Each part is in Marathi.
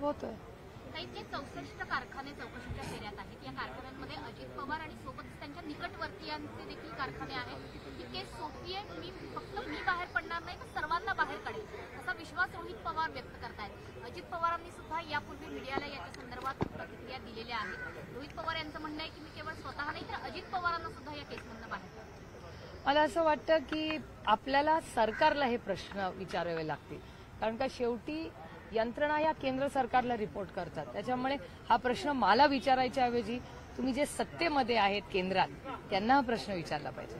होतोय. काही 64 कारखाने चौकशीच्या फेऱ्यात आहेत. या कारखान्यांमध्ये अजित पवार आणि सोबतच त्यांच्या निकटवर्तीयांचे देखील कारखाने आहेत. ही केस सोपी आहे, मी बाहेर पडणार नाही तर सर्वांना बाहेर काढेल असा विश्वास रोहित पवार व्यक्त करतायत. अजित पवारांनी सुद्धा यापूर्वी मीडियाला याच्या संदर्भात प्रतिक्रिया दिलेल्या आहेत. रोहित पवार यांचं म्हणणं आहे की मी केवळ स्वतः नाही तर अजित पवारांना सुद्धा या केसमधनं बाहेर काढेल. मला असं वाटतं की आपल्याला सरकारला हे प्रश्न विचारावे लागतील, कारण का शेवटी यंत्रणा या केंद्र सरकारला रिपोर्ट करतात. त्याच्यामुळे हा प्रश्न मला विचारायच्या ऐवजी तुम्ही जे सत्तेमध्ये आहेत केंद्रात त्यांना हा प्रश्न विचारला पाहिजे.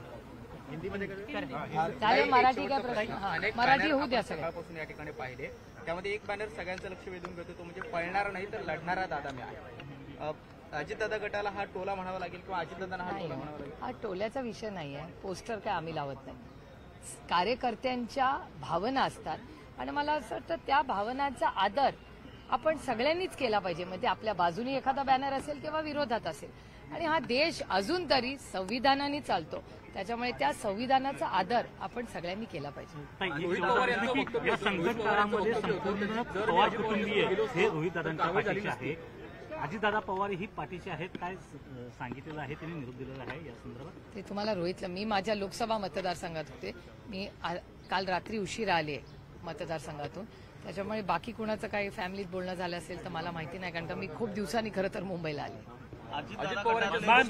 चालेल, मराठी काय प्रश्न? मराठी होऊ द्या. सगळ्यापासून या ठिकाणी पाहिले त्यामध्ये एक बॅनर सगळ्यांचं लक्ष वेधून घेतो, तो म्हणजे पळणार नाही तर लढणारा दादा मी आहे. अजितदादा गटाला हा टोला म्हणावा लागेल किंवा अजितदादांना हा टोला म्हणावा लागेल? हा टोल्याचा विषय नाही आहे. पोस्टर काय आम्ही लावत नाही. कार्यकर्त्यांच्या भावना असतात आणि मला असं वाटतं त्या भावनांचा आदर आपण सगळ्यांनीच केला पाहिजे. म्हणजे आपल्या बाजूनी एखादा बॅनर असेल किंवा विरोधात असेल. आणि हा देश अजून तरी संविधानाने चालतो, त्याच्यामुळे त्या संविधानाचा आदर आपण सगळ्यांनी केला पाहिजे. या संकट काळामध्ये संपूर्ण पवार कुटुंबीय हे रोहितदादांच्या पाठीचे आहे. अजितदादा पवार ही पाठीचे आहेत, काय सांगितलेलं आहे, त्यांनी निरोप दिलेला आहे या संदर्भात? ते तुम्हाला रोहितला, मी माझ्या लोकसभा मतदारसंघात होते. मी काल रात्री उशिरा आले मतदारसंघातून, त्याच्यामुळे बाकी कुणाचं काही फॅमिलीत बोलणं झालं असेल तर मला माहिती नाही, कारण का मी खूप दिवसांनी खरं तर मुंबईला आले.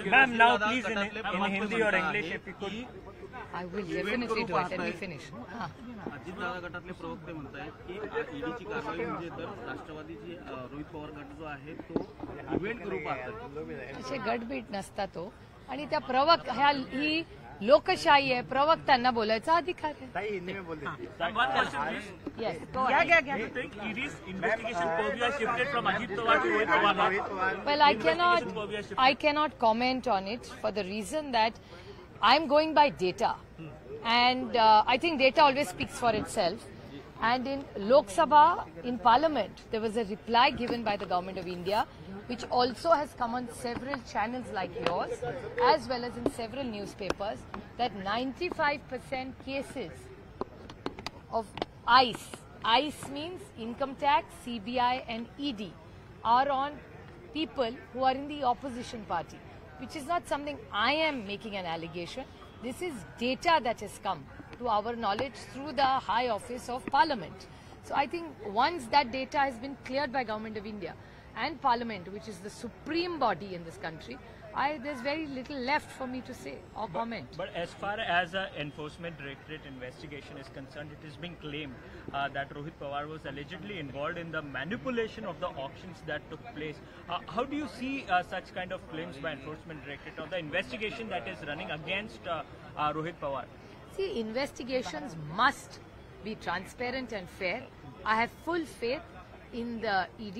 Ma'am, now please in Hindi और English if you could. I will definitely do it. Let me finish. Ajitdada गटातले प्रवक्ते म्हणतायत की ईडीची कारवाई म्हणजे तर राष्ट्रवादीची रोहित पवार गट जो आहे तो इव्हेंट करू पाहतात. असे गटबीट नसतात तो. आणि त्या ही लोकशाही आहे, प्रवक्त्यांना बोलायचा अधिकार आहे. हिंदी में बोल देते. Yes. You think ED's investigation purview has shifted from Ajit Pawar to Rohit Pawar? Well, I cannot comment on it for the reason that I'm going by data, and I think data always speaks for itself. And in Lok Sabha, in Parliament, there was a reply given by the Government of India, which also has come on several channels like yours, as well as in several newspapers, that 95% cases of ICE means income tax, CBI and ED, are on people who are in the opposition party, which is not something I am making an allegation. This is data that has come to our knowledge through the High Office of Parliament. So I think once that data has been cleared by Government of India and Parliament, which is the supreme body in this country, there's very little left for me to say or comment. But as far as Enforcement Directorate investigation is concerned, it is being claimed that Rohit Pawar was allegedly involved in the manipulation of the auctions that took place. How do you see such kind of claims by Enforcement Directorate or the investigation that is running against Rohit Pawar? See, investigations must be transparent and fair. I have full faith in the ED.